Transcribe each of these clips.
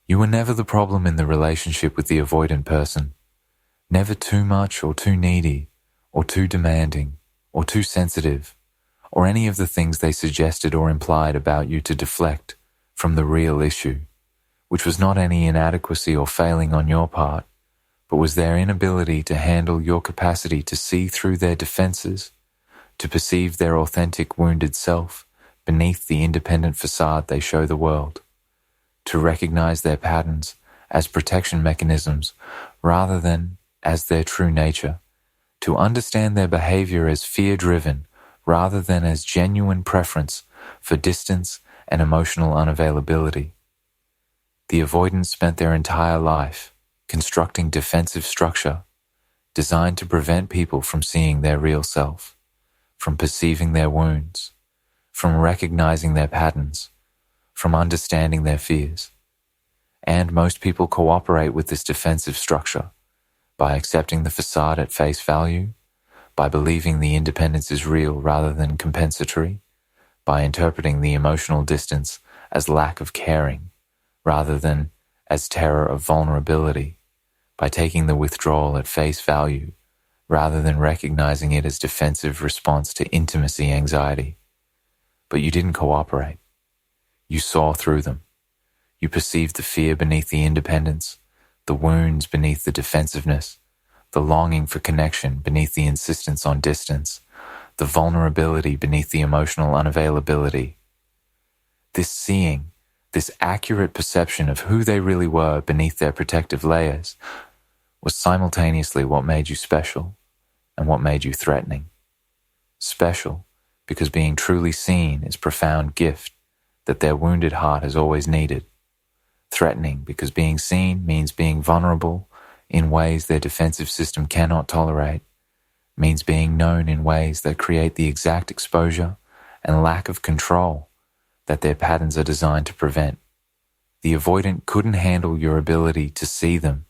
You were never the problem in the relationship with the avoidant person, never too much or too needy, or too demanding, or too sensitive, or any of the things they suggested or implied about you to deflect from the real issue, which was not any inadequacy or failing on your part, but was their inability to handle your capacity to see through their defenses, to perceive their authentic wounded self beneath the independent facade they show the world, to recognize their patterns as protection mechanisms rather than as their true nature, to understand their behavior as fear-driven rather than as genuine preference for distance and emotional unavailability. The avoidants spent their entire life constructing defensive structure designed to prevent people from seeing their real self, from perceiving their wounds, from recognizing their patterns, from understanding their fears. And most people cooperate with this defensive structure by accepting the facade at face value, by believing the independence is real rather than compensatory, by interpreting the emotional distance as lack of caring rather than as terror of vulnerability, by taking the withdrawal at face value rather than recognizing it as defensive response to intimacy anxiety. But you didn't cooperate. You saw through them. You perceived the fear beneath the independence, the wounds beneath the defensiveness, the longing for connection beneath the insistence on distance, the vulnerability beneath the emotional unavailability. This seeing, this accurate perception of who they really were beneath their protective layers, was simultaneously what made you special and what made you threatening. Special because being truly seen is a profound gift that their wounded heart has always needed. Threatening because being seen means being vulnerable in ways their defensive system cannot tolerate, means being known in ways that create the exact exposure and lack of control that their patterns are designed to prevent. The avoidant couldn't handle your ability to see them,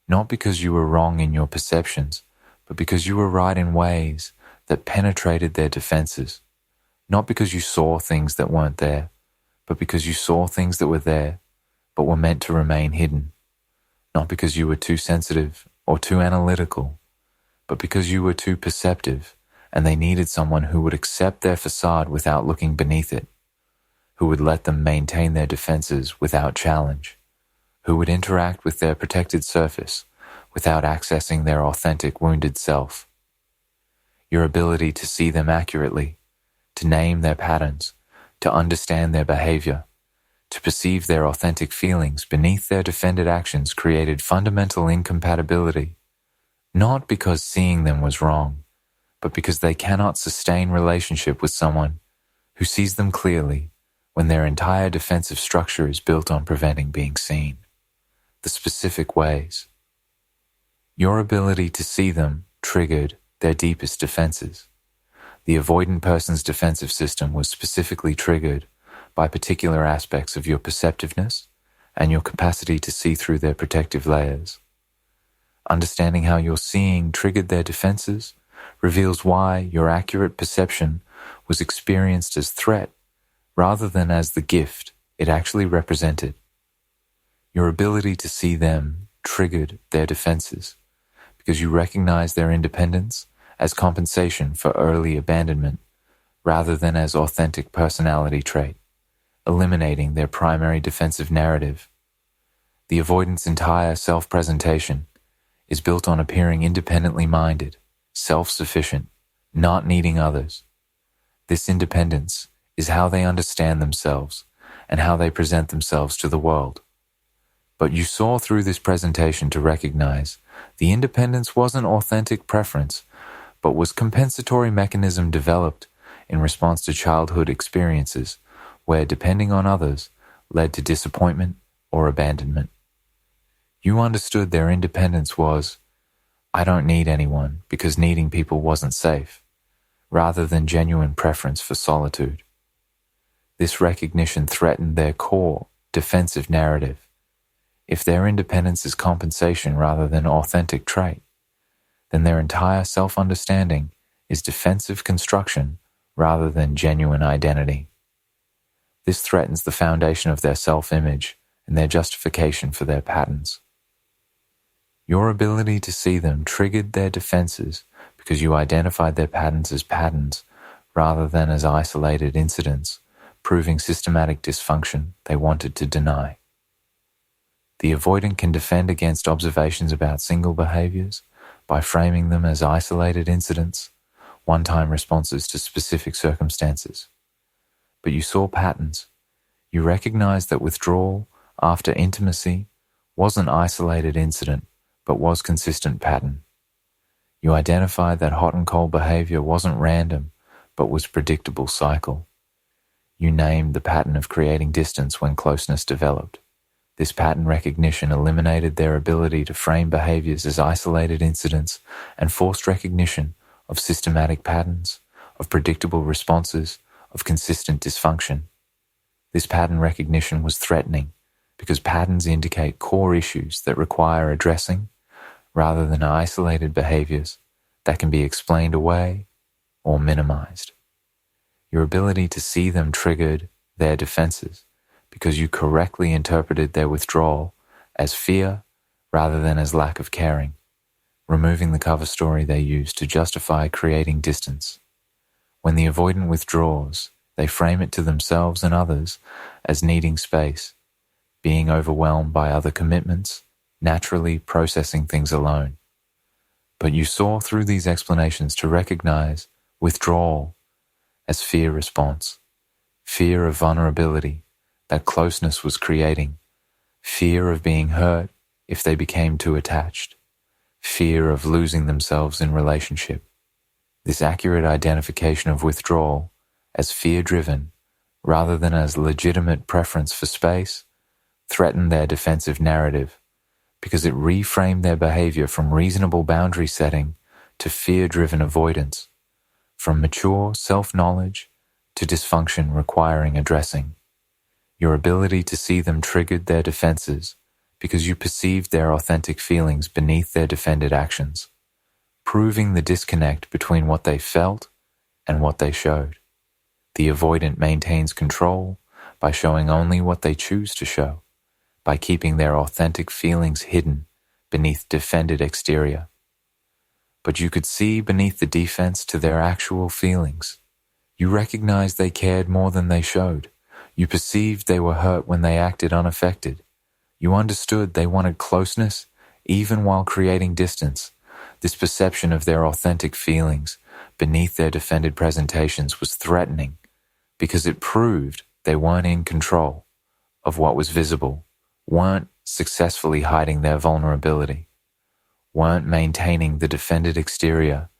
not because you were wrong in your perceptions, but because you were right in ways that penetrated their defenses, not because you saw things that weren't there, but because you saw things that were there, but were meant to remain hidden, not because you were too sensitive or too analytical, but because you were too perceptive and they needed someone who would accept their facade without looking beneath it, who would let them maintain their defenses without challenge, who would interact with their protected surface without accessing their authentic wounded self. Your ability to see them accurately, to name their patterns, to understand their behavior, to perceive their authentic feelings beneath their defended actions created fundamental incompatibility, not because seeing them was wrong, but because they cannot sustain relationship with someone who sees them clearly when their entire defensive structure is built on preventing being seen. The specific ways. Your ability to see them triggered their deepest defenses. The avoidant person's defensive system was specifically triggered by particular aspects of your perceptiveness and your capacity to see through their protective layers. Understanding how your seeing triggered their defenses reveals why your accurate perception was experienced as threat rather than as the gift it actually represented. Your ability to see them triggered their defenses because you recognized their independence as compensation for early abandonment rather than as authentic personality trait, eliminating their primary defensive narrative. The avoidant's entire self-presentation is built on appearing independently minded, self-sufficient, not needing others. This independence is how they understand themselves and how they present themselves to the world. But you saw through this presentation to recognize the independence wasn't authentic preference, but was compensatory mechanism developed in response to childhood experiences where depending on others led to disappointment or abandonment. You understood their independence was, I don't need anyone because needing people wasn't safe, rather than genuine preference for solitude. This recognition threatened their core, defensive narrative. If their independence is compensation rather than authentic trait, then their entire self-understanding is defensive construction rather than genuine identity. This threatens the foundation of their self-image and their justification for their patterns. Your ability to see them triggered their defenses because you identified their patterns as patterns rather than as isolated incidents, proving systematic dysfunction they wanted to deny. The avoidant can defend against observations about single behaviors by framing them as isolated incidents, one-time responses to specific circumstances. But you saw patterns. You recognized that withdrawal after intimacy was an isolated incident, but was consistent pattern. You identified that hot and cold behavior wasn't random, but was predictable cycle. You named the pattern of creating distance when closeness developed. This pattern recognition eliminated their ability to frame behaviors as isolated incidents and forced recognition of systematic patterns, of predictable responses, of consistent dysfunction. This pattern recognition was threatening because patterns indicate core issues that require addressing rather than isolated behaviors that can be explained away or minimized. Your ability to see them triggered their defenses because you correctly interpreted their withdrawal as fear rather than as lack of caring, removing the cover story they use to justify creating distance. When the avoidant withdraws, they frame it to themselves and others as needing space, being overwhelmed by other commitments, naturally processing things alone. But you saw through these explanations to recognize withdrawal as fear response, fear of vulnerability that closeness was creating, fear of being hurt if they became too attached, fear of losing themselves in relationship. This accurate identification of withdrawal as fear-driven rather than as legitimate preference for space threatened their defensive narrative because it reframed their behavior from reasonable boundary setting to fear-driven avoidance, from mature self-knowledge to dysfunction requiring addressing. Your ability to see them triggered their defenses because you perceived their authentic feelings beneath their defended actions, proving the disconnect between what they felt and what they showed. The avoidant maintains control by showing only what they choose to show, by keeping their authentic feelings hidden beneath defended exterior. But you could see beneath the defense to their actual feelings. You recognized they cared more than they showed. You perceived they were hurt when they acted unaffected. You understood they wanted closeness even while creating distance. This perception of their authentic feelings beneath their defended presentations was threatening because it proved they weren't in control of what was visible, weren't successfully hiding their vulnerability, weren't maintaining the defended exterior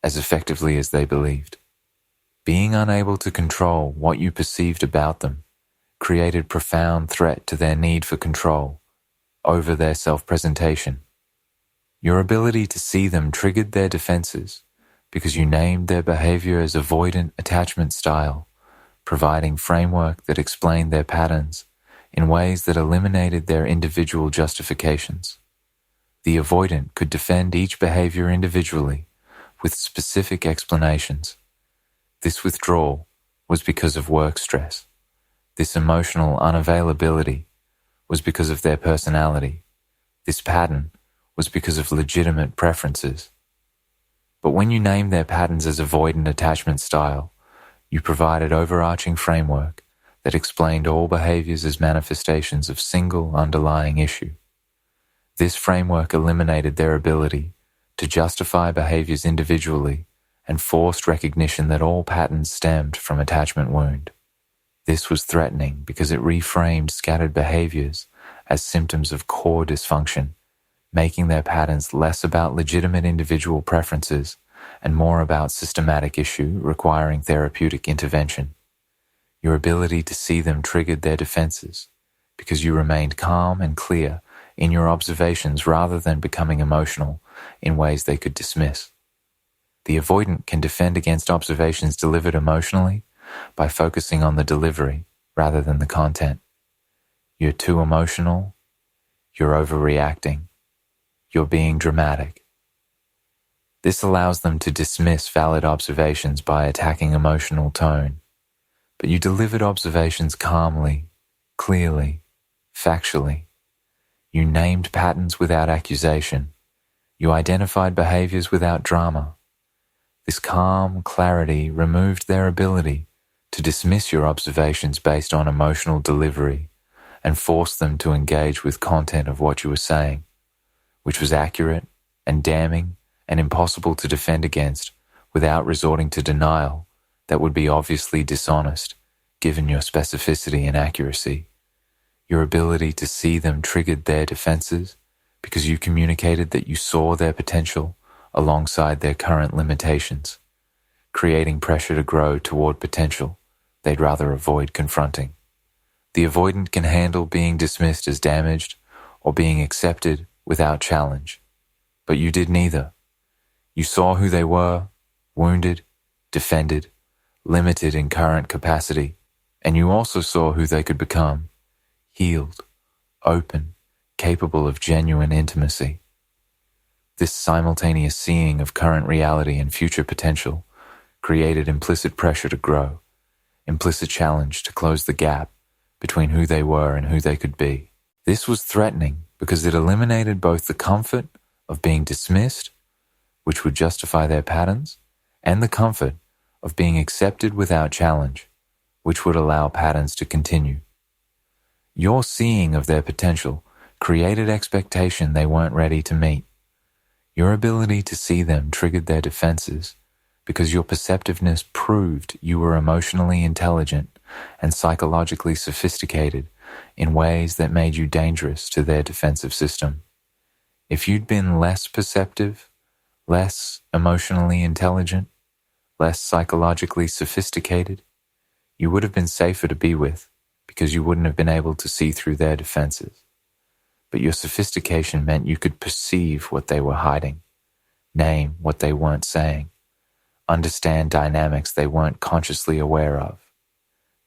as effectively as they believed. Being unable to control what you perceived about them created profound threat to their need for control over their self-presentation. Your ability to see them triggered their defenses because you named their behavior as avoidant attachment style, providing framework that explained their patterns in ways that eliminated their individual justifications. The avoidant could defend each behavior individually with specific explanations. This withdrawal was because of work stress. This emotional unavailability was because of their personality. This pattern was because of legitimate preferences. But when you named their patterns as avoidant attachment style, you provided overarching framework that explained all behaviors as manifestations of single underlying issue. This framework eliminated their ability to justify behaviors individually and forced recognition that all patterns stemmed from attachment wound. This was threatening because it reframed scattered behaviors as symptoms of core dysfunction, making their patterns less about legitimate individual preferences and more about systematic issue requiring therapeutic intervention. Your ability to see them triggered their defenses because you remained calm and clear in your observations rather than becoming emotional in ways they could dismiss. The avoidant can defend against observations delivered emotionally by focusing on the delivery rather than the content. You're too emotional. You're overreacting. You're being dramatic. This allows them to dismiss valid observations by attacking emotional tone. But you delivered observations calmly, clearly, factually. You named patterns without accusation. You identified behaviors without drama. This calm clarity removed their ability to dismiss your observations based on emotional delivery and forced them to engage with content of what you were saying, which was accurate and damning and impossible to defend against without resorting to denial that would be obviously dishonest given your specificity and accuracy. Your ability to see them triggered their defenses because you communicated that you saw their potential alongside their current limitations, creating pressure to grow toward potential they'd rather avoid confronting. The avoidant can handle being dismissed as damaged or being accepted without challenge, but you did neither. You saw who they were, wounded, defended, limited in current capacity, and you also saw who they could become, healed, open, capable of genuine intimacy. This simultaneous seeing of current reality and future potential created implicit pressure to grow, implicit challenge to close the gap between who they were and who they could be. This was threatening because it eliminated both the comfort of being dismissed, which would justify their patterns, and the comfort of being accepted without challenge, which would allow patterns to continue. Your seeing of their potential created expectation they weren't ready to meet. Your ability to see them triggered their defenses because your perceptiveness proved you were emotionally intelligent and psychologically sophisticated in ways that made you dangerous to their defensive system. If you'd been less perceptive, less emotionally intelligent, less psychologically sophisticated, you would have been safer to be with because you wouldn't have been able to see through their defenses. But your sophistication meant you could perceive what they were hiding, name what they weren't saying, understand dynamics they weren't consciously aware of.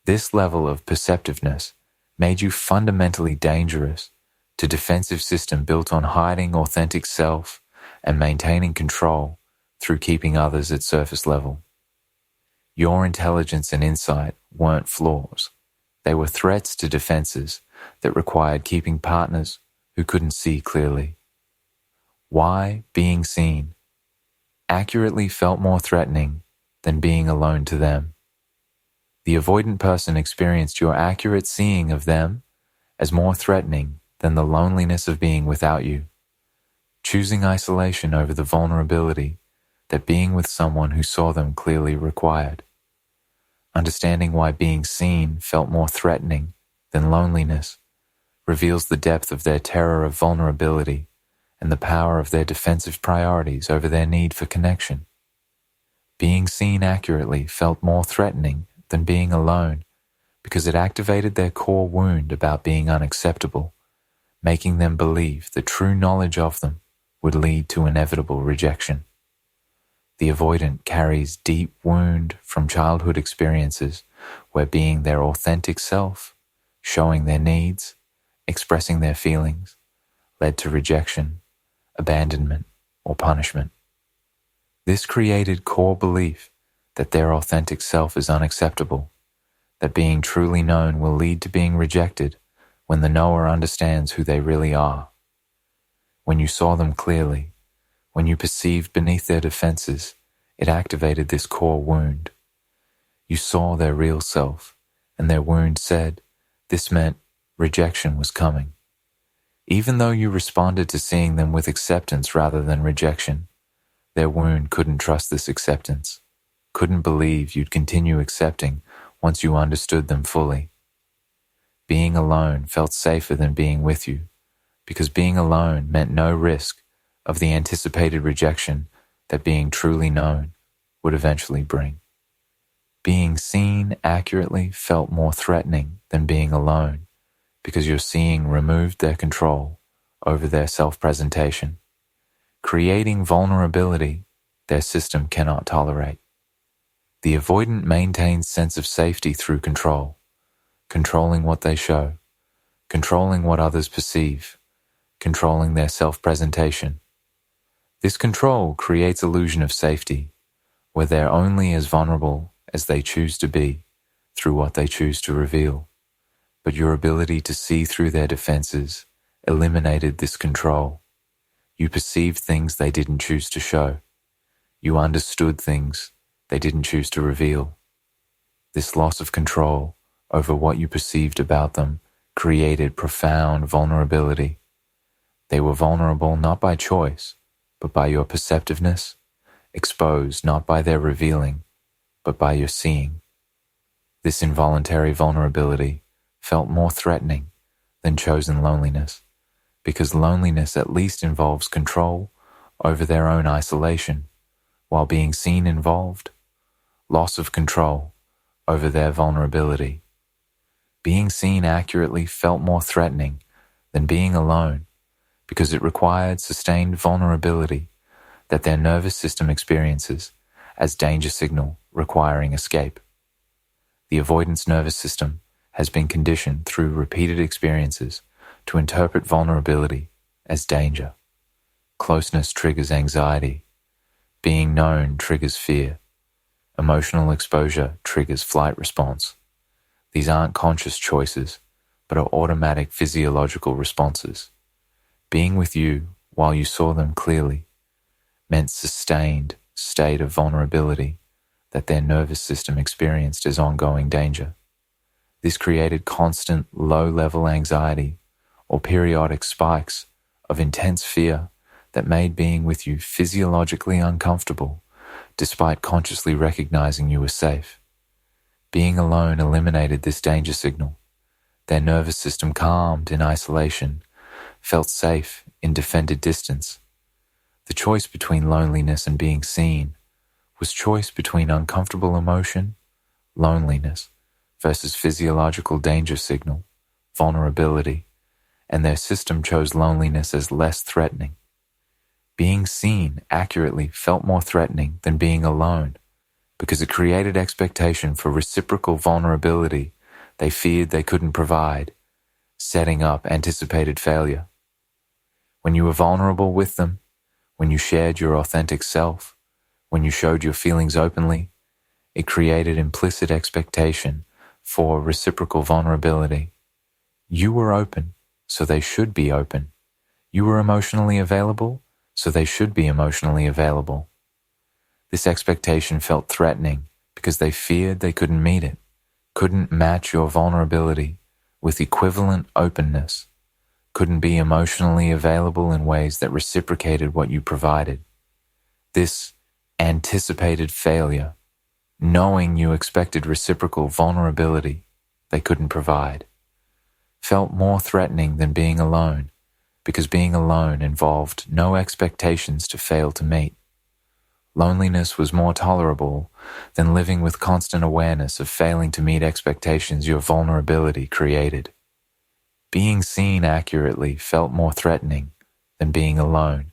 This level of perceptiveness made you fundamentally dangerous to defensive system built on hiding authentic self and maintaining control through keeping others at surface level. Your intelligence and insight weren't flaws. They were threats to defenses that required keeping partners who couldn't see clearly. Why being seen accurately felt more threatening than being alone to them. The avoidant person experienced your accurate seeing of them as more threatening than the loneliness of being without you, choosing isolation over the vulnerability that being with someone who saw them clearly required. Understanding why being seen felt more threatening than loneliness reveals the depth of their terror of vulnerability and the power of their defensive priorities over their need for connection. Being seen accurately felt more threatening than being alone because it activated their core wound about being unacceptable, making them believe that true knowledge of them would lead to inevitable rejection. The avoidant carries deep wound from childhood experiences where being their authentic self, showing their needs, expressing their feelings, led to rejection, abandonment, or punishment. This created core belief that their authentic self is unacceptable, that being truly known will lead to being rejected when the knower understands who they really are. When you saw them clearly, when you perceived beneath their defenses, it activated this core wound. You saw their real self, and their wound said this meant rejection was coming. Even though you responded to seeing them with acceptance rather than rejection, their wound couldn't trust this acceptance, couldn't believe you'd continue accepting once you understood them fully. Being alone felt safer than being with you, because being alone meant no risk of the anticipated rejection that being truly known would eventually bring. Being seen accurately felt more threatening than being alone, because your seeing removed their control over their self-presentation, creating vulnerability their system cannot tolerate. The avoidant maintains sense of safety through control, controlling what they show, controlling what others perceive, controlling their self-presentation. This control creates illusion of safety, where they're only as vulnerable as they choose to be through what they choose to reveal. but your ability to see through their defenses eliminated this control. You perceived things they didn't choose to show. You understood things they didn't choose to reveal. This loss of control over what you perceived about them created profound vulnerability. They were vulnerable not by choice, but by your perceptiveness, exposed not by their revealing, but by your seeing. This involuntary vulnerability felt more threatening than chosen loneliness, because loneliness at least involves control over their own isolation, while being seen involved loss of control over their vulnerability. Being seen accurately felt more threatening than being alone, because it required sustained vulnerability that their nervous system experiences as danger signal requiring escape. The avoidance nervous system has been conditioned through repeated experiences to interpret vulnerability as danger. Closeness triggers anxiety. Being known triggers fear. Emotional exposure triggers flight response. These aren't conscious choices, but are automatic physiological responses. Being with you while you saw them clearly meant sustained state of vulnerability that their nervous system experienced as ongoing danger. This created constant low-level anxiety or periodic spikes of intense fear that made being with you physiologically uncomfortable despite consciously recognizing you were safe. Being alone eliminated this danger signal. Their nervous system calmed in isolation, felt safe in defended distance. The choice between loneliness and being seen was choice between uncomfortable emotion, loneliness, versus physiological danger signal, vulnerability, and their system chose loneliness as less threatening. Being seen accurately felt more threatening than being alone because it created expectation for reciprocal vulnerability they feared they couldn't provide, setting up anticipated failure. When you were vulnerable with them, when you shared your authentic self, when you showed your feelings openly, it created implicit expectation for reciprocal vulnerability. You were open, so they should be open. You were emotionally available, so they should be emotionally available. This expectation felt threatening because they feared they couldn't meet it, couldn't match your vulnerability with equivalent openness, couldn't be emotionally available in ways that reciprocated what you provided. This anticipated failure, knowing you expected reciprocal vulnerability they couldn't provide, felt more threatening than being alone, because being alone involved no expectations to fail to meet. Loneliness was more tolerable than living with constant awareness of failing to meet expectations your vulnerability created. Being seen accurately felt more threatening than being alone,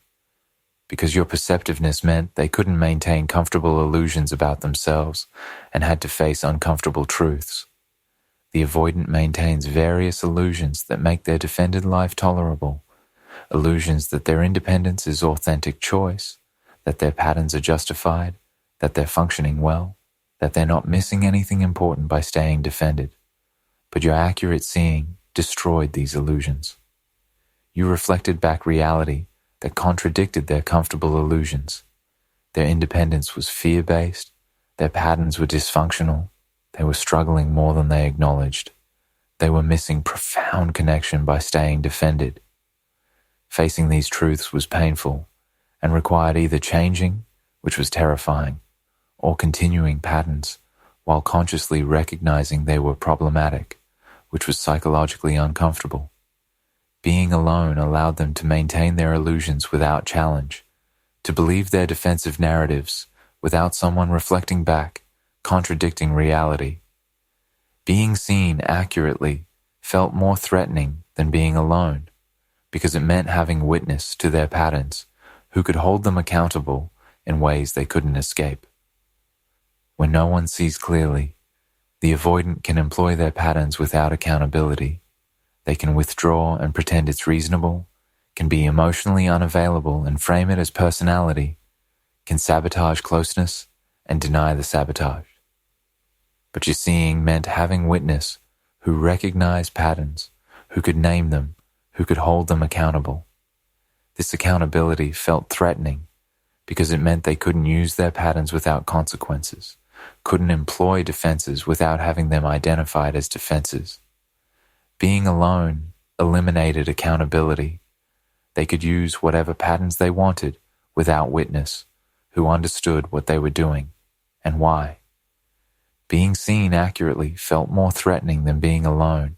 because your perceptiveness meant they couldn't maintain comfortable illusions about themselves and had to face uncomfortable truths. The avoidant maintains various illusions that make their defended life tolerable, illusions that their independence is authentic choice, that their patterns are justified, that they're functioning well, that they're not missing anything important by staying defended. But your accurate seeing destroyed these illusions. You reflected back reality that contradicted their comfortable illusions. Their independence was fear-based, their patterns were dysfunctional, they were struggling more than they acknowledged. They were missing profound connection by staying defended. Facing these truths was painful and required either changing, which was terrifying, or continuing patterns while consciously recognizing they were problematic, which was psychologically uncomfortable. Being alone allowed them to maintain their illusions without challenge, to believe their defensive narratives without someone reflecting back, contradicting reality. Being seen accurately felt more threatening than being alone, because it meant having witness to their patterns who could hold them accountable in ways they couldn't escape. When no one sees clearly, the avoidant can employ their patterns without accountability. They can withdraw and pretend it's reasonable, can be emotionally unavailable and frame it as personality, can sabotage closeness and deny the sabotage. But your seeing meant having witness who recognized patterns, who could name them, who could hold them accountable. This accountability felt threatening because it meant they couldn't use their patterns without consequences, couldn't employ defenses without having them identified as defenses. Being alone eliminated accountability. They could use whatever patterns they wanted without witness, who understood what they were doing and why. Being seen accurately felt more threatening than being alone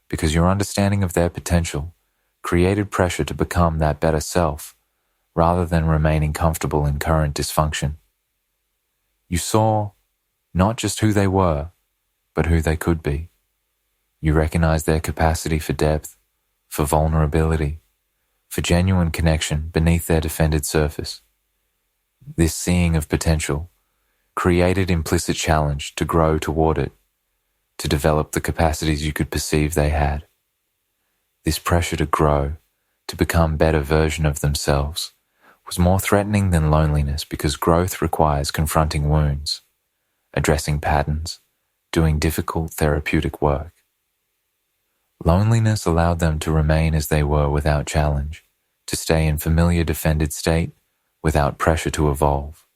because your understanding of their potential created pressure to become that better self rather than remaining comfortable in current dysfunction. You saw not just who they were, but who they could be. You recognized their capacity for depth, for vulnerability, for genuine connection beneath their defended surface. This seeing of potential created implicit challenge to grow toward it, to develop the capacities you could perceive they had. This pressure to grow, to become better version of themselves, was more threatening than loneliness because growth requires confronting wounds, addressing patterns, doing difficult therapeutic work. Loneliness allowed them to remain as they were without challenge, to stay in familiar defended state without pressure to evolve.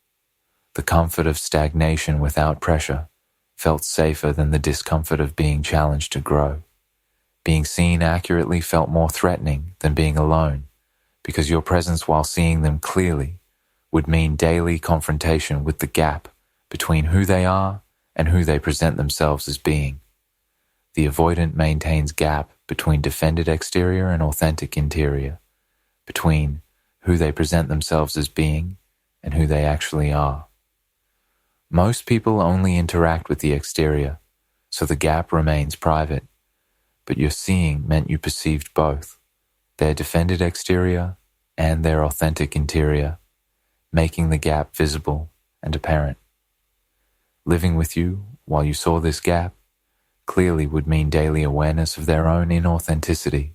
The comfort of stagnation without pressure felt safer than the discomfort of being challenged to grow. Being seen accurately felt more threatening than being alone, because your presence while seeing them clearly would mean daily confrontation with the gap between who they are and who they present themselves as being. The avoidant maintains gap between defended exterior and authentic interior, between who they present themselves as being and who they actually are. Most people only interact with the exterior, so the gap remains private, but your seeing meant you perceived both, their defended exterior and their authentic interior, making the gap visible and apparent. Living with you while you saw this gap clearly would mean daily awareness of their own inauthenticity,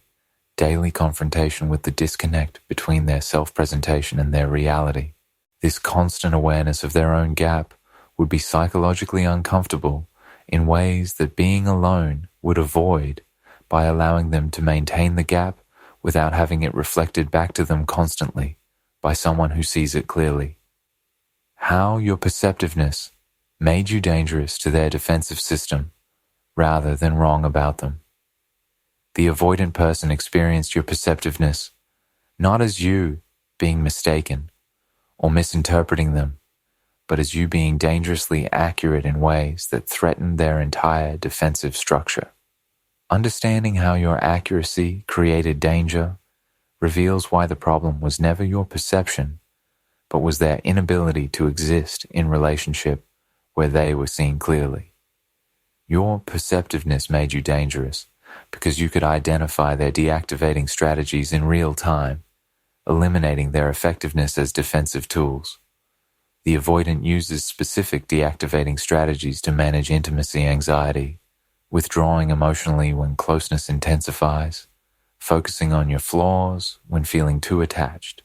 daily confrontation with the disconnect between their self-presentation and their reality. This constant awareness of their own gap would be psychologically uncomfortable in ways that being alone would avoid by allowing them to maintain the gap without having it reflected back to them constantly by someone who sees it clearly. How your perceptiveness made you dangerous to their defensive system rather than wrong about them. The avoidant person experienced your perceptiveness not as you being mistaken or misinterpreting them, but as you being dangerously accurate in ways that threatened their entire defensive structure. Understanding how your accuracy created danger reveals why the problem was never your perception, but was their inability to exist in relationship where they were seen clearly. Your perceptiveness made you dangerous because you could identify their deactivating strategies in real time, eliminating their effectiveness as defensive tools. The avoidant uses specific deactivating strategies to manage intimacy anxiety, withdrawing emotionally when closeness intensifies, focusing on your flaws when feeling too attached,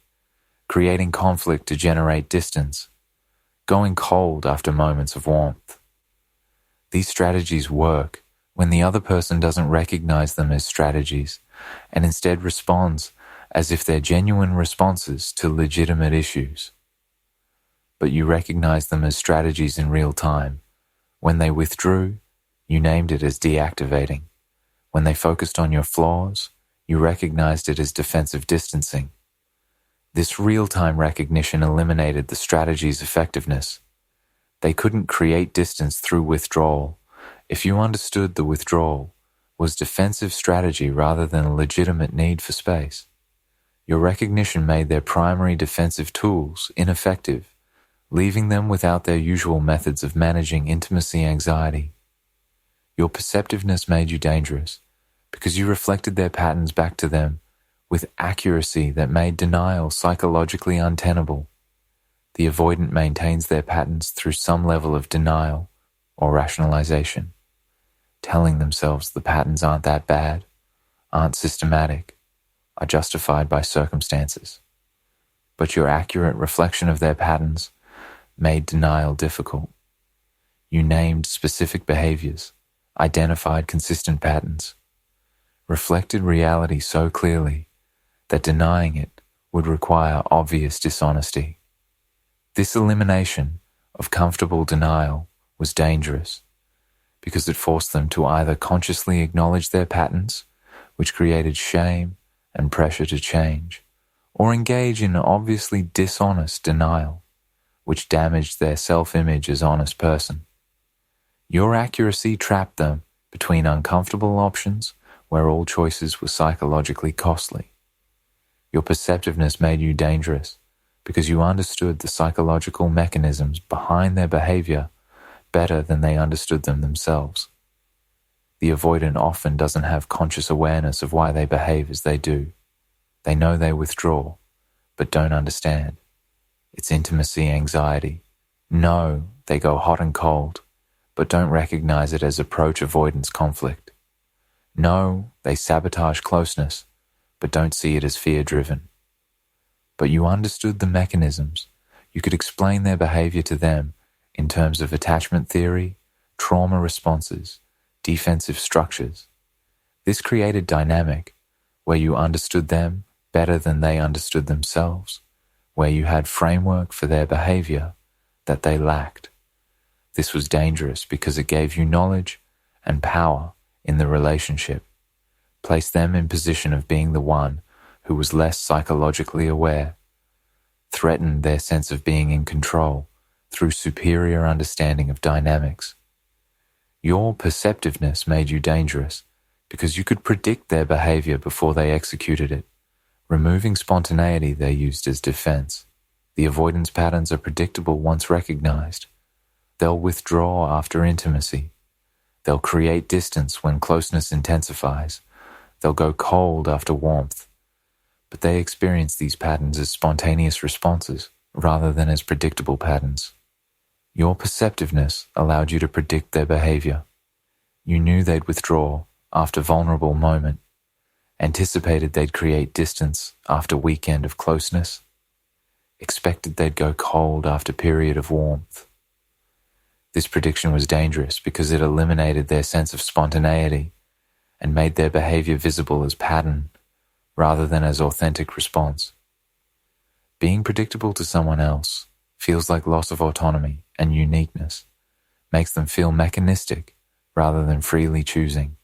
creating conflict to generate distance, going cold after moments of warmth. These strategies work when the other person doesn't recognize them as strategies and instead responds as if they're genuine responses to legitimate issues. But you recognize them as strategies in real time. When they withdrew, you named it as deactivating. When they focused on your flaws, you recognized it as defensive distancing. This real-time recognition eliminated the strategy's effectiveness. They couldn't create distance through withdrawal if you understood the withdrawal was defensive strategy rather than a legitimate need for space. Your recognition made their primary defensive tools ineffective, leaving them without their usual methods of managing intimacy anxiety. Your perceptiveness made you dangerous because you reflected their patterns back to them with accuracy that made denial psychologically untenable. The avoidant maintains their patterns through some level of denial or rationalization, telling themselves the patterns aren't that bad, aren't systematic, are justified by circumstances. But your accurate reflection of their patterns made denial difficult. You named specific behaviors, identified consistent patterns, reflected reality so clearly that denying it would require obvious dishonesty. This elimination of comfortable denial was dangerous because it forced them to either consciously acknowledge their patterns, which created shame and pressure to change, or engage in obviously dishonest denial, which damaged their self-image as honest person. Your accuracy trapped them between uncomfortable options where all choices were psychologically costly. Your perceptiveness made you dangerous because you understood the psychological mechanisms behind their behavior better than they understood them themselves. The avoidant often doesn't have conscious awareness of why they behave as they do. They know they withdraw, but don't understand. It's intimacy anxiety. Know they go hot and cold, but don't recognize it as approach avoidance conflict. Know they sabotage closeness, but don't see it as fear-driven. But you understood the mechanisms. You could explain their behavior to them in terms of attachment theory, trauma responses, defensive structures. This created dynamic where you understood them better than they understood themselves, where you had framework for their behavior that they lacked. This was dangerous because it gave you knowledge and power in the relationship, placed them in position of being the one who was less psychologically aware, threatened their sense of being in control through superior understanding of dynamics. Your perceptiveness made you dangerous because you could predict their behavior before they executed it, removing spontaneity they used as defense. The avoidance patterns are predictable once recognized. They'll withdraw after intimacy. They'll create distance when closeness intensifies. They'll go cold after warmth. But they experience these patterns as spontaneous responses rather than as predictable patterns. Your perceptiveness allowed you to predict their behavior. You knew they'd withdraw after vulnerable moment, anticipated they'd create distance after weekend of closeness, expected they'd go cold after period of warmth. This prediction was dangerous because it eliminated their sense of spontaneity and made their behavior visible as pattern rather than as authentic response. Being predictable to someone else feels like loss of autonomy and uniqueness, makes them feel mechanistic rather than freely choosing.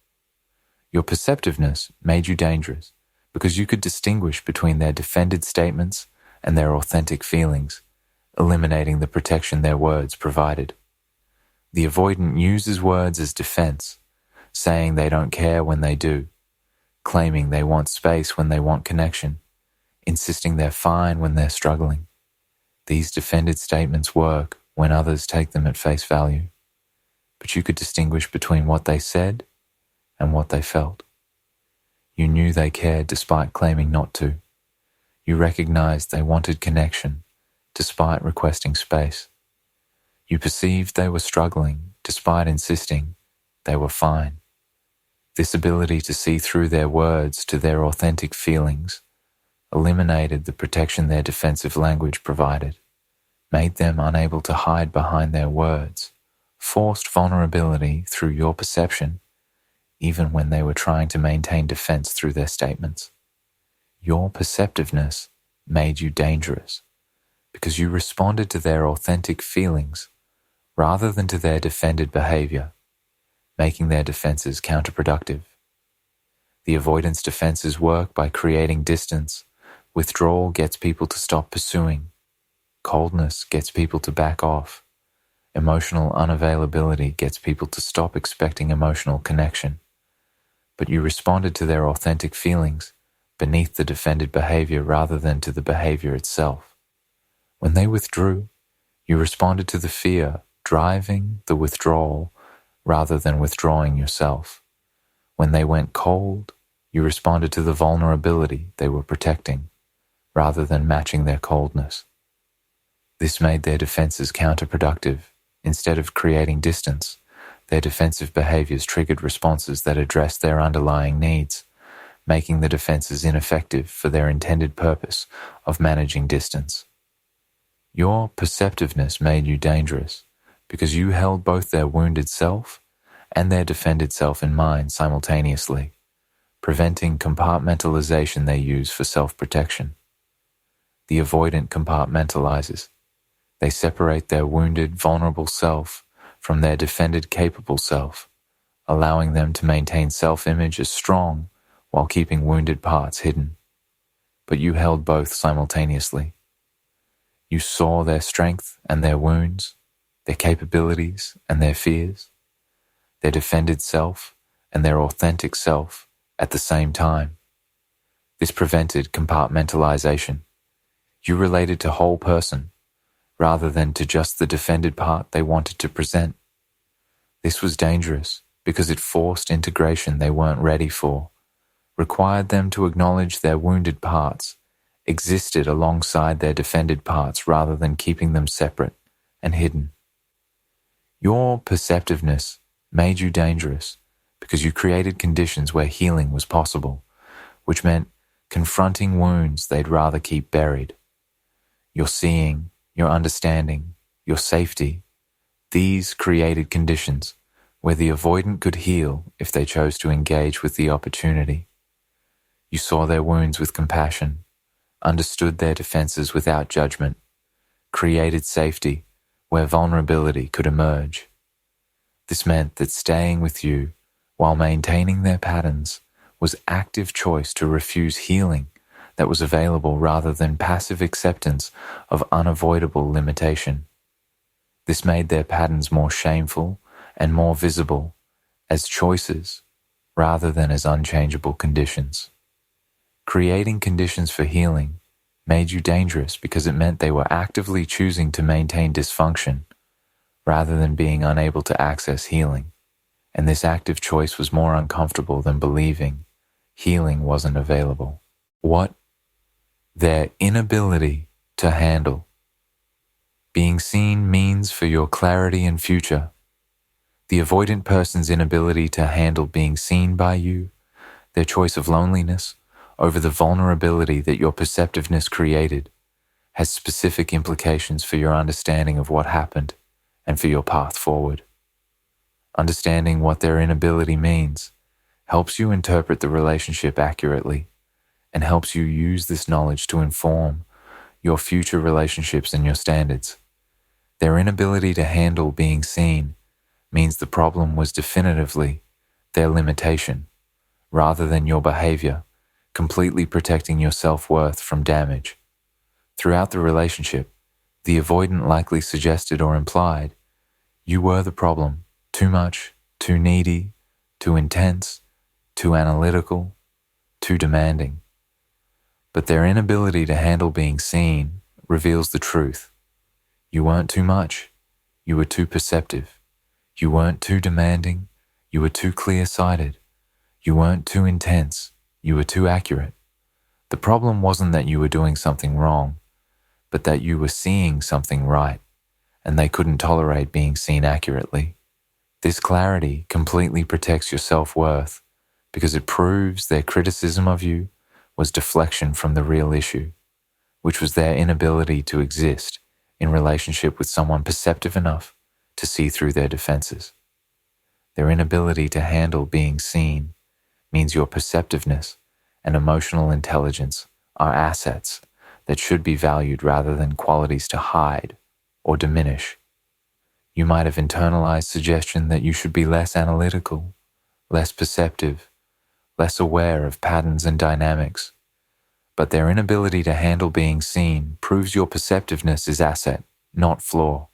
Your perceptiveness made you dangerous because you could distinguish between their defended statements and their authentic feelings, eliminating the protection their words provided. The avoidant uses words as defense, saying they don't care when they do, claiming they want space when they want connection, insisting they're fine when they're struggling. These defended statements work when others take them at face value, but you could distinguish between what they said and what they felt. You knew they cared despite claiming not to. You recognized they wanted connection despite requesting space. You perceived they were struggling despite insisting they were fine. This ability to see through their words to their authentic feelings eliminated the protection their defensive language provided, made them unable to hide behind their words, forced vulnerability through your perception, even when they were trying to maintain defense through their statements. Your perceptiveness made you dangerous because you responded to their authentic feelings rather than to their defended behavior, making their defenses counterproductive. The avoidance defenses work by creating distance. Withdrawal gets people to stop pursuing. Coldness gets people to back off. Emotional unavailability gets people to stop expecting emotional connection. But you responded to their authentic feelings beneath the defended behavior rather than to the behavior itself. When they withdrew, you responded to the fear driving the withdrawal rather than withdrawing yourself. When they went cold, you responded to the vulnerability they were protecting rather than matching their coldness. This made their defenses counterproductive. Instead of creating distance, their defensive behaviors triggered responses that addressed their underlying needs, making the defenses ineffective for their intended purpose of managing distance. Your perceptiveness made you dangerous because you held both their wounded self and their defended self in mind simultaneously, preventing compartmentalization they use for self-protection. The avoidant compartmentalizes. They separate their wounded, vulnerable self from their defended, capable self, allowing them to maintain self-image as strong while keeping wounded parts hidden. But you held both simultaneously. You saw their strength and their wounds, their capabilities and their fears, their defended self and their authentic self at the same time. This prevented compartmentalization. You related to whole person rather than to just the defended part they wanted to present. This was dangerous because it forced integration they weren't ready for, required them to acknowledge their wounded parts, existed alongside their defended parts rather than keeping them separate and hidden. Your perceptiveness made you dangerous because you created conditions where healing was possible, which meant confronting wounds they'd rather keep buried. Your seeing, your understanding, your safety, these created conditions where the avoidant could heal if they chose to engage with the opportunity. You saw their wounds with compassion, understood their defenses without judgment, created safety where vulnerability could emerge. This meant that staying with you while maintaining their patterns was active choice to refuse healing that was available rather than passive acceptance of unavoidable limitation. This made their patterns more shameful and more visible as choices rather than as unchangeable conditions. Creating conditions for healing made you dangerous because it meant they were actively choosing to maintain dysfunction rather than being unable to access healing, and this active choice was more uncomfortable than believing healing wasn't available. What? Their inability to handle. Being seen means for your clarity and future. The avoidant person's inability to handle being seen by you, their choice of loneliness over the vulnerability that your perceptiveness created, has specific implications for your understanding of what happened and for your path forward. Understanding what their inability means helps you interpret the relationship accurately and helps you use this knowledge to inform your future relationships and your standards. Their inability to handle being seen means the problem was definitively their limitation rather than your behavior, completely protecting your self-worth from damage. Throughout the relationship, the avoidant likely suggested or implied you were the problem, too much, too needy, too intense, too analytical, too demanding. But their inability to handle being seen reveals the truth. You weren't too much, you were too perceptive. You weren't too demanding, you were too clear-sighted. You weren't too intense, you were too accurate. The problem wasn't that you were doing something wrong, but that you were seeing something right, and they couldn't tolerate being seen accurately. This clarity completely protects your self-worth because it proves their criticism of you was deflection from the real issue, which was their inability to exist in relationship with someone perceptive enough to see through their defenses. Their inability to handle being seen means your perceptiveness and emotional intelligence are assets that should be valued rather than qualities to hide or diminish. You might have internalized suggestion that you should be less analytical, less perceptive, less aware of patterns and dynamics, but their inability to handle being seen proves your perceptiveness is asset, not flaw.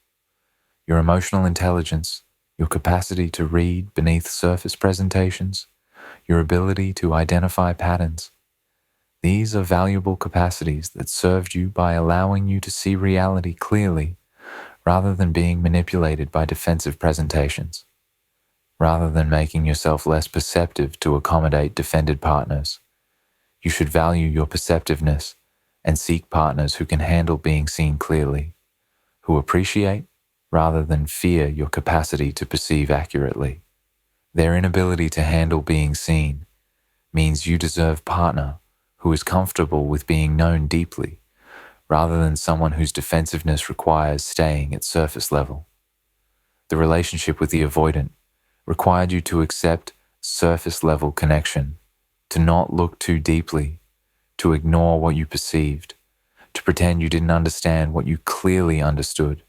Your emotional intelligence, your capacity to read beneath surface presentations, your ability to identify patterns. These are valuable capacities that served you by allowing you to see reality clearly rather than being manipulated by defensive presentations. Rather than making yourself less perceptive to accommodate defended partners, you should value your perceptiveness and seek partners who can handle being seen clearly, who appreciate rather than fear your capacity to perceive accurately. Their inability to handle being seen means you deserve a partner who is comfortable with being known deeply, rather than someone whose defensiveness requires staying at surface level. The relationship with the avoidant required you to accept surface-level connection, to not look too deeply, to ignore what you perceived, to pretend you didn't understand what you clearly understood.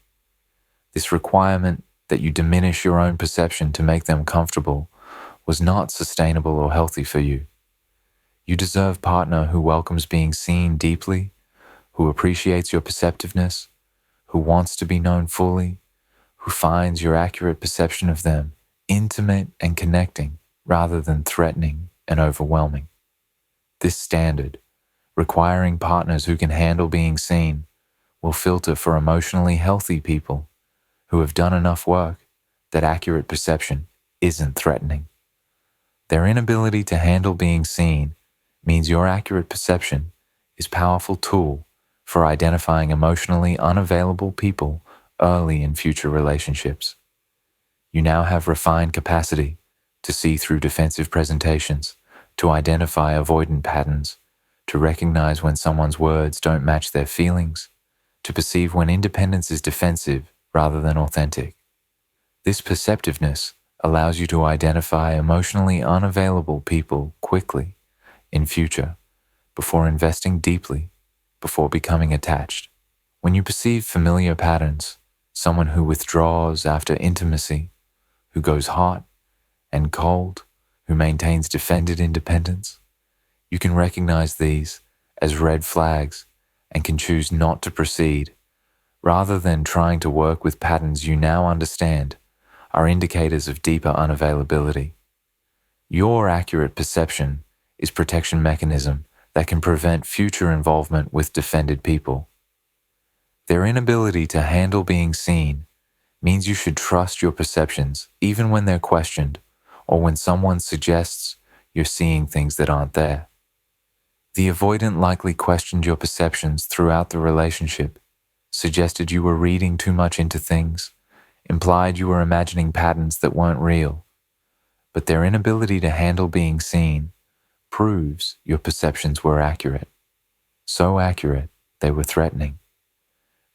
This requirement that you diminish your own perception to make them comfortable was not sustainable or healthy for you. You deserve a partner who welcomes being seen deeply, who appreciates your perceptiveness, who wants to be known fully, who finds your accurate perception of them intimate and connecting rather than threatening and overwhelming. This standard, requiring partners who can handle being seen, will filter for emotionally healthy people who have done enough work that accurate perception isn't threatening. Their inability to handle being seen means your accurate perception is a powerful tool for identifying emotionally unavailable people early in future relationships. You now have refined capacity to see through defensive presentations, to identify avoidant patterns, to recognize when someone's words don't match their feelings, to perceive when independence is defensive rather than authentic. This perceptiveness allows you to identify emotionally unavailable people quickly in future, before investing deeply, before becoming attached. When you perceive familiar patterns, someone who withdraws after intimacy, who goes hot and cold, who maintains defended independence, you can recognize these as red flags and can choose not to proceed, rather than trying to work with patterns you now understand are indicators of deeper unavailability. Your accurate perception is a protection mechanism that can prevent future involvement with defended people. Their inability to handle being seen means you should trust your perceptions even when they're questioned or when someone suggests you're seeing things that aren't there. The avoidant likely questioned your perceptions throughout the relationship, suggested you were reading too much into things, implied you were imagining patterns that weren't real. But their inability to handle being seen proves your perceptions were accurate. So accurate, they were threatening.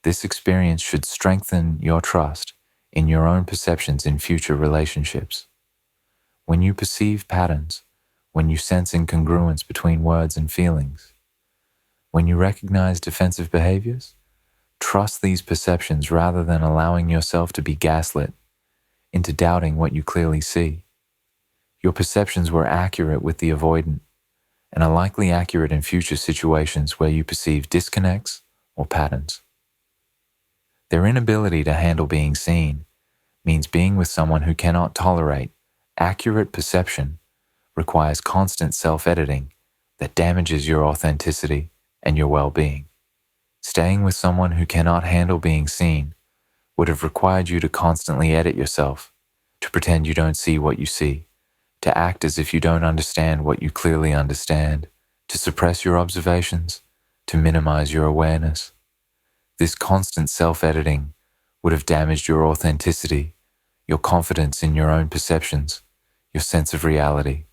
This experience should strengthen your trust in your own perceptions in future relationships. When you perceive patterns, when you sense incongruence between words and feelings, when you recognize defensive behaviors, trust these perceptions rather than allowing yourself to be gaslit into doubting what you clearly see. Your perceptions were accurate with the avoidant and are likely accurate in future situations where you perceive disconnects or patterns. Their inability to handle being seen means being with someone who cannot tolerate accurate perception requires constant self-editing that damages your authenticity and your well-being. Staying with someone who cannot handle being seen would have required you to constantly edit yourself, to pretend you don't see what you see, to act as if you don't understand what you clearly understand, to suppress your observations, to minimize your awareness. This constant self-editing would have damaged your authenticity, your confidence in your own perceptions, your sense of reality.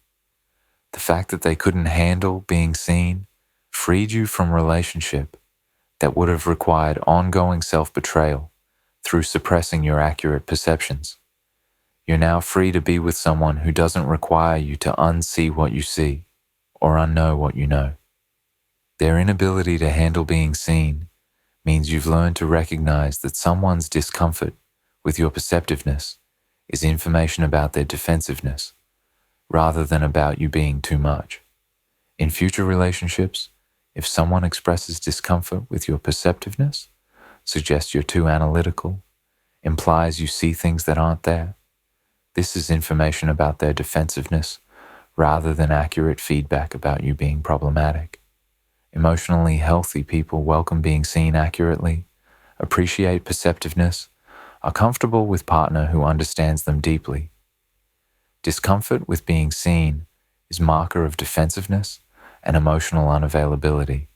The fact that they couldn't handle being seen freed you from a relationship that would have required ongoing self-betrayal through suppressing your accurate perceptions. You're now free to be with someone who doesn't require you to unsee what you see or unknow what you know. Their inability to handle being seen means you've learned to recognize that someone's discomfort with your perceptiveness is information about their defensiveness, rather than about you being too much. In future relationships, if someone expresses discomfort with your perceptiveness, suggests you're too analytical, implies you see things that aren't there, this is information about their defensiveness rather than accurate feedback about you being problematic. Emotionally healthy people welcome being seen accurately, appreciate perceptiveness, are comfortable with a partner who understands them deeply. Discomfort with being seen is a marker of defensiveness and emotional unavailability.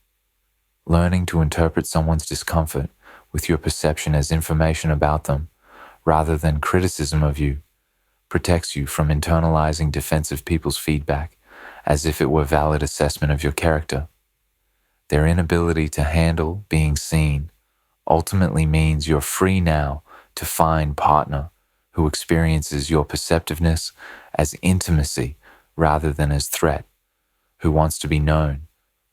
Learning to interpret someone's discomfort with your perception as information about them rather than criticism of you protects you from internalizing defensive people's feedback as if it were valid assessment of your character. Their inability to handle being seen ultimately means you're free now to find a partner who experiences your perceptiveness as intimacy rather than as threat, who wants to be known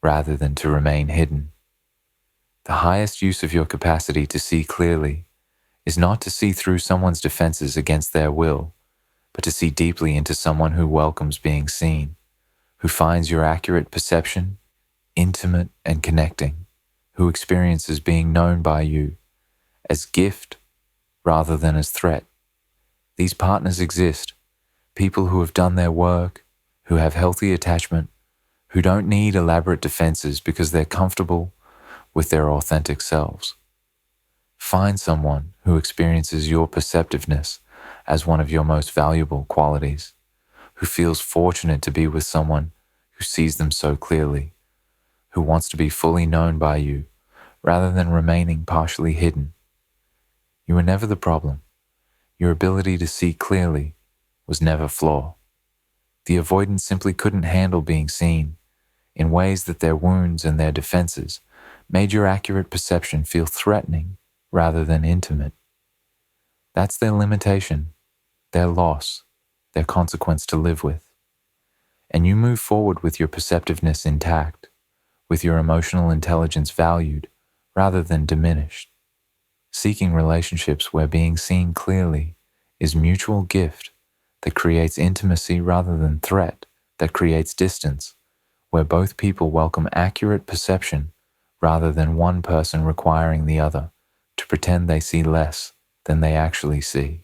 rather than to remain hidden. The highest use of your capacity to see clearly is not to see through someone's defenses against their will, but to see deeply into someone who welcomes being seen, who finds your accurate perception intimate and connecting, who experiences being known by you as gift rather than as threat. These partners exist, people who have done their work, who have healthy attachment, who don't need elaborate defenses because they're comfortable with their authentic selves. Find someone who experiences your perceptiveness as one of your most valuable qualities, who feels fortunate to be with someone who sees them so clearly, who wants to be fully known by you rather than remaining partially hidden. You were never the problem. Your ability to see clearly was never flaw. The avoidant simply couldn't handle being seen in ways that their wounds and their defenses made your accurate perception feel threatening rather than intimate. That's their limitation, their loss, their consequence to live with. And you move forward with your perceptiveness intact, with your emotional intelligence valued rather than diminished, seeking relationships where being seen clearly is mutual gift that creates intimacy rather than threat that creates distance, where both people welcome accurate perception rather than one person requiring the other to pretend they see less than they actually see.